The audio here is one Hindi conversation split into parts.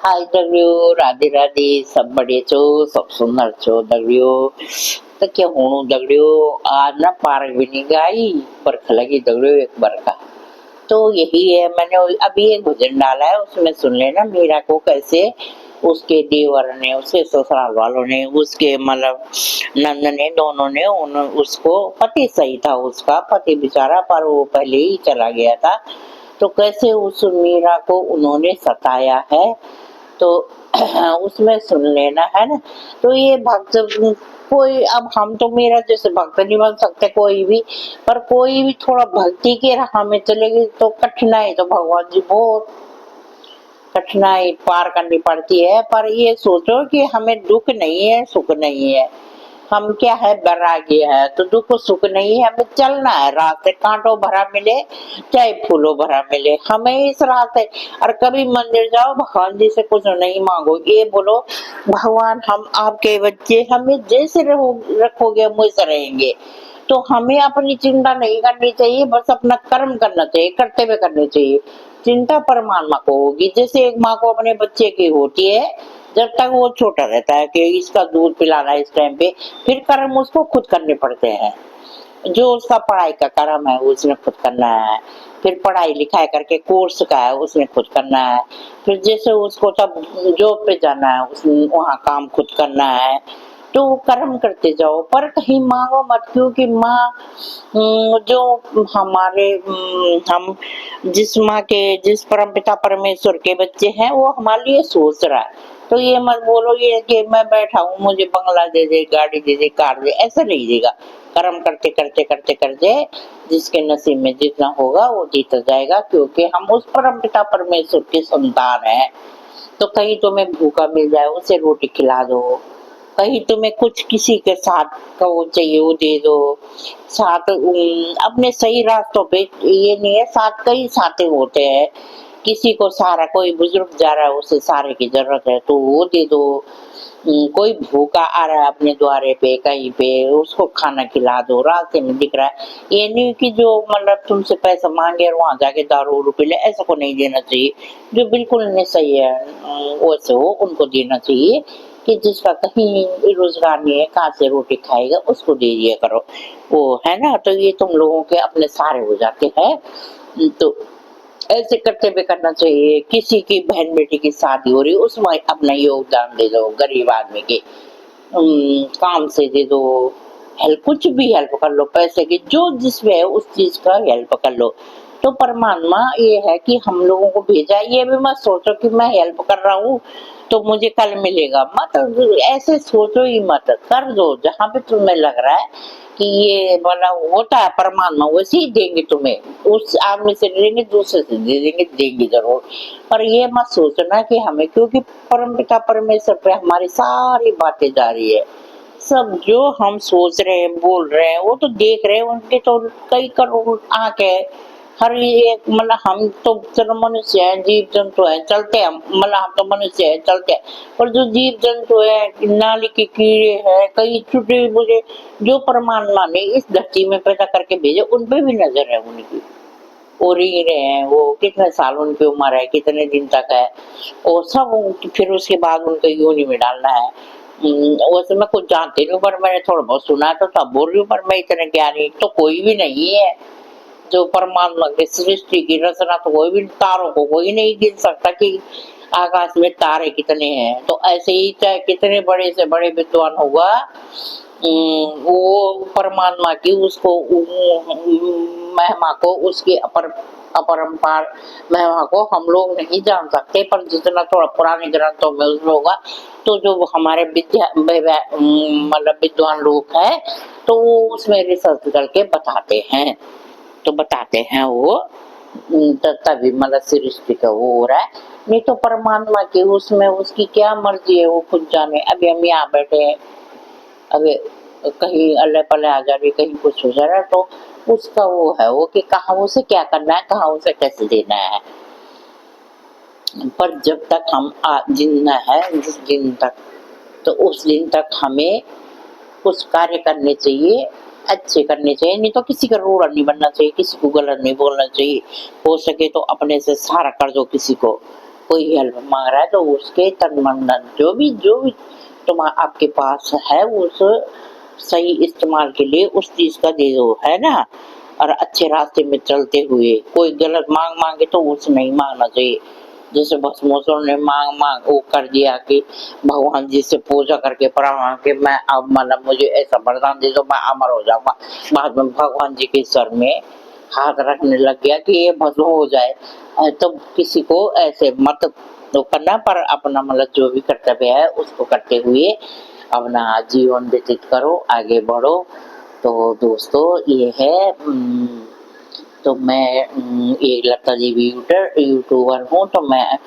हाय दगड़ियों, राधे राधे। सब बढ़िया छो, सब सुंदर छो दगड़ियों। तो क्या होणु दगड़ियों, आज ना पार्क भी नहीं गई, बरखा लगी दगड़ियों एक बरखा। तो यही है, मैंने अभी एक भजन डाला है, उसमें सुन लेना मीरा को कैसे उसके देवर ने, उसके ससुराल वालों ने, उसके मतलब नंद ने, दोनों ने उसको, पति सही था उसका, पति बेचारा पर वो पहले ही चला गया था, तो कैसे उस मीरा को उन्होंने सताया है। तो उसमें सुन लेना है ना। तो ये भक्त कोई, अब हम तो मेरा जैसे भक्त नहीं बन सकते कोई भी, पर कोई भी थोड़ा भक्ति के राह में चलेगी तो कठिनाई तो भगवान जी बहुत कठिनाई पार करनी पड़ती है। पर ये सोचो कि हमें दुख नहीं है, सुख नहीं है, हम क्या है, वैराग्य है, तो दुख सुख नहीं है, हमें चलना है रास्ते, कांटों भरा मिले चाहे फूलों भरा मिले, हमें इस रास्ते। और कभी मंदिर जाओ, भगवान जी से कुछ नहीं मांगो, ये बोलो भगवान हम आपके बच्चे, हमें जैसे रखोगे हम वैसे रहेंगे। तो हमें अपनी चिंता नहीं करनी चाहिए, बस अपना कर्म करना चाहिए, कर्तव्य करने चाहिए। चिंता परमात्मा को होगी, जैसे एक माँ को अपने बच्चे की होती है जब तक वो छोटा रहता है कि इसका दूध पिलाना इस टाइम पे, फिर कर्म उसको खुद करने पड़ते हैं। जो उसका पढ़ाई का कर्म है उसने खुद करना है, फिर पढ़ाई लिखाई करके कोर्स का है उसने खुद करना है, फिर जैसे उसको तब जॉब पे जाना है उसने वहाँ काम खुद करना है। तो कर्म करते जाओ, पर कहीं मांगो मत, क्योंकि माँ जो हमारे हम जिस माँ के, जिस परम पिता परमेश्वर के बच्चे हैं, वो हमारे लिए सोच रहा है। तो ये मत बोलो ये कि मैं बैठा हूँ मुझे बंगला दे दे, गाड़ी दे दे, कार दे, ऐसा नहीं देगा। कर्म करते करते करते करते जिसके नसीब में जितना होगा वो जीता जाएगा, क्योंकि हम उस परम पिता परमेश्वर की संतान है। तो कहीं तुम्हें भूखा मिल जाए उसे रोटी खिला दो, कहीं तुम्हें कुछ किसी के साथ का वो चाहिए वो दे दो, साथ अपने सही रास्तों पे, ये नहीं है साथ कई साथी होते हैं, किसी को सहारा, कोई बुजुर्ग जा रहा है उसे सहारे की जरूरत है तो वो दे दो, कोई भूखा आ रहा है अपने द्वारे पे कहीं पे उसको खाना खिला दो, रास्ते में दिख रहा है। ये नहीं कि जो मतलब तुमसे पैसा मांगे और वहां जाके दारू पी ले, ऐसा को नहीं देना चाहिए। जो बिल्कुल नहीं सही है वैसे हो उनको देना चाहिए, कि जिसका कहीं रोजगार नहीं है, कहाँ से रोटी खाएगा, उसको दे दिया करो, वो है ना। तो ये तुम लोगों के अपने सहारे हो जाते हैं। तो ऐसे करते हुए करना चाहिए। किसी की बहन बेटी की शादी हो रही है उसमें अपना योगदान दे दो, गरीब आदमी के काम से दे दो, हेल्प, कुछ भी हेल्प कर लो, पैसे की जो जिसमें है उस चीज का हेल्प कर लो। तो परमात्मा ये है कि हम लोगों को भेजा, ये भी मत सोचो कि मैं हेल्प कर रहा हूँ तो मुझे कल मिलेगा, मत ऐसे सोचो ही मत, कर दो जहाँ पे तुम्हें लग रहा है कि ये मतलब होता है, परमात्मा वैसे ही देंगे तुम्हें, उस आदमी से देंगे, दूसरे से दे देंगे, देंगे जरूर। पर ये मत सोचना कि हमें, क्योंकि परमपिता परमेश्वर पे हमारी सारी बातें जा रही है, सब जो हम सोच रहे हैं बोल रहे हैं वो तो देख रहे हैं, उनके तो कई करोड़ आंख है, हर एक मतलब हम तो चलो मनुष्य है, जीव जंतु है, चलते हैं, मतलब हम तो मनुष्य है चलते हैं, पर जो जीव जंतु है, नाली के कीड़े हैं, कई छोटे बुरे, जो परमात्मा ने इस धरती में पैदा करके भेजे, उन पे भी नजर है उनकी, वो री रहे हैं, वो कितने साल उनकी उम्र है, कितने दिन तक है, और सब फिर उसके बाद उनको योनि में डालना है। वैसे मैं कुछ जानती नहीं, पर मैंने थोड़ा बहुत सुना है तो सब बोल रही हूँ, पर मैं इतने ज्ञानी तो कोई भी नहीं है। जो परमात्मा की सृष्टि की रचना तो कोई भी, तारों को कोई नहीं गिन सकता कि आकाश में तारे कितने हैं। तो ऐसे ही चाहे कितने बड़े से बड़े विद्वान होगा, वो परमात्मा की उसको महिमा को, उसकी अपरंपार महिमा को हम लोग नहीं जान सकते, पर जितना थोड़ा पुराने ग्रंथों में उसमें होगा, तो जो हमारे मतलब विद्वान लोग हैं तो वो उसमें रिसर्च करके बताते हैं, तो बताते हैं वो, तभी मतलब सृष्टि का वो हो रहा है। नहीं तो परमात्मा की उसमें उसकी क्या मर्जी है वो खुद जाने। अभी हम यहाँ बैठे हैं, अभी कहीं अल्लाह पल्ले आ जा रही, कहीं कुछ हो जा रहा है, तो उसका वो है वो कि कहाँ उसे क्या करना है, कहाँ उसे कैसे देना है। पर जब तक हम जिंदा है, जिस दिन तक, तो उस दिन तक हमें कुछ कार्य करने चाहिए, अच्छे करने चाहिए, नहीं तो किसी का रोड़ा नहीं बनना चाहिए, किसी को गलत नहीं बोलना चाहिए, हो सके तो अपने से सहारा कर दो किसी को, कोई हेल्प मांग रहा है तो उसके तन मन धन जो भी तुम आपके पास है उस सही इस्तेमाल के लिए उस चीज का दे दो, है ना। और अच्छे रास्ते में चलते हुए कोई गलत मांग मांगे तो उसे नहीं मांगना चाहिए। जैसे भस्मासुर ने मांग मांग वो कर दिया कि भगवान जी से पूजा करके प्रणाम कि मैं अब मतलब मुझे ऐसा वरदान दे दो मैं अमर हो जाऊंगा। बाद में भगवान जी के सर में हाथ रखने लग गया कि ये भस्म हो जाए। तो किसी को ऐसे मत तो करना, पर अपना मतलब जो भी कर्तव्य है उसको करते हुए अपना जीवन व्यतीत करो, आगे बढ़ो। तो दोस्तों ये है तो मैं एक लता जी भी यूट्यूबर हूँ। तो मैं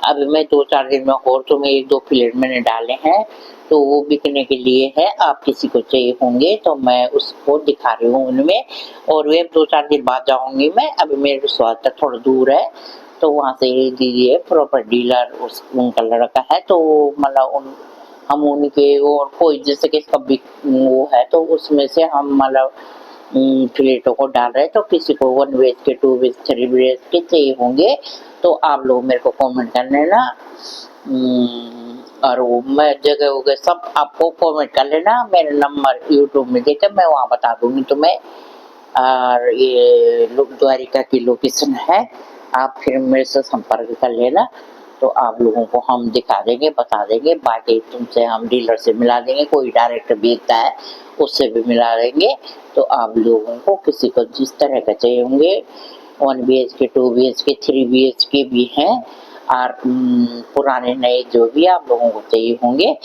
अभी मैं 2-4 दिन में और तो मैं 1-2 प्लेट मैंने डाले हैं तो वो बिकने के लिए है। आप किसी को चाहिए होंगे तो मैं उसको दिखा रही हूँ उनमें, और वे 2-4 दिन बाद जाऊंगी मैं। अभी मेरे स्वाद तक थोड़ा दूर है तो वहाँ से दीजिए प्रॉपर डीलर उस उनका लड़का है तो मतलब उन हम उनके और कोई जैसे कि इसका वो है तो उसमें से हम मतलब प्लेटों को डाल रहे हैं। तो किसी को 1 वेज के 2 वेज 3 वेज के चाहिए होंगे तो आप लोग मेरे को कमेंट कर लेना। और वो मैं जगह वगैरह सब आपको कमेंट कर लेना, मेरे नंबर यूट्यूब में देकर मैं वहाँ बता दूंगी तुम्हें। और ये द्वारिका की लोकेशन है, आप फिर मेरे से संपर्क कर लेना तो आप लोगों को हम दिखा देंगे बता देंगे। बाकी तुमसे हम डीलर से मिला देंगे, कोई डायरेक्ट बेचता है उससे भी मिला देंगे। तो आप लोगों को किसी को जिस तरह का चाहिए होंगे 1 BHK 2 BHK 3 BHK भी हैं और पुराने नए जो भी आप लोगों को चाहिए होंगे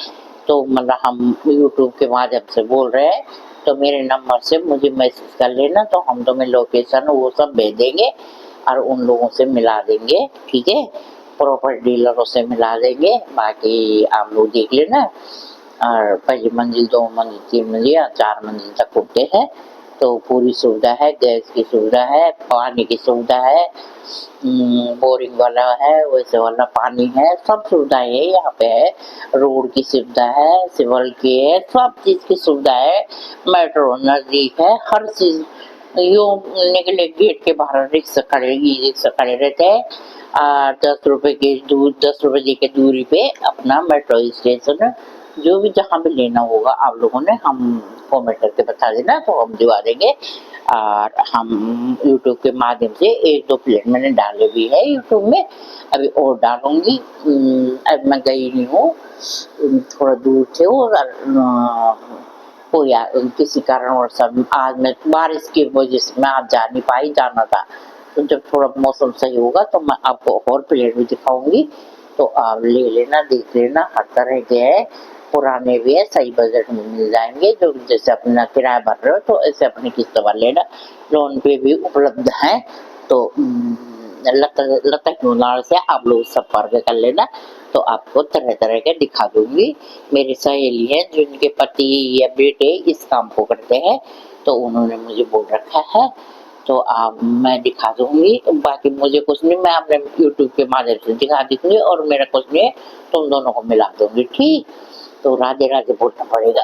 तो मतलब हम यूट्यूब के माध्यम से बोल रहे हैं तो मेरे नंबर से मुझे मैसेज कर लेना तो हम तुम्हें लोकेशन वो सब भेज देंगे और उन लोगों से मिला देंगे, ठीक है। प्रॉपर डीलरों से मिला देंगे, बाकी आप लोग देख लेना। और पहली मंजिल 2 मंजिल 3 मंजिल या 4 मंजिल तक होते हैं तो पूरी सुविधा है, गैस की सुविधा है, पानी की सुविधा है, बोरिंग वाला है, वैसे वाला पानी है, सब सुविधाएं है यहाँ पे है। रोड की सुविधा है, सिविल की है, सब चीज की सुविधा है। मेट्रो नजदीक है, हर चीज यूँ निकले गेट के बाहर रिक्शा खड़े रहते हैं। 10 रुपए की दूरी पे अपना मेट्रो स्टेशन जो भी जहाँ भी लेना होगा आप लोगों ने हम कमेंट करके बता देना तो हम दिवा देंगे। और हम यूट्यूब के माध्यम से 1-2 प्लेट मैंने डाले भी है यूट्यूब में, अभी और डालूंगी। अब मैं गई नहीं हूँ, थोड़ा दूर थे और हो या किसी कारणवश आज मैं बारिश की वजह से मैं आज जा नहीं पाई, जाना था। तो जब थोड़ा मौसम सही होगा तो मैं आपको और प्लेट भी दिखाऊंगी तो आप ले लेना, देख लेना। हर तरह के है, पुराने भी है, सही बजट में मिल जाएंगे। जो जैसे अपना किराया भर रहे हो तो ऐसे अपनी किस्त भर लेना, लोन पे भी उपलब्ध है। तो लता क्यूनार से आप लोग संपर्क कर लेना तो आपको तरह तरह के दिखा दूंगी। मेरी सहेली है जिनके पति या बेटे इस काम को करते हैं तो उन्होंने मुझे बोल रखा है तो आप मैं दिखा दूंगी। बाकी मुझे कुछ नहीं, मैं अपने यूट्यूब के माध्यम से दिखा दूंगी और मेरा कुछ नहीं तुम दोनों को मिला दूंगी, ठीक। तो राधे राधे बोलना पड़ेगा।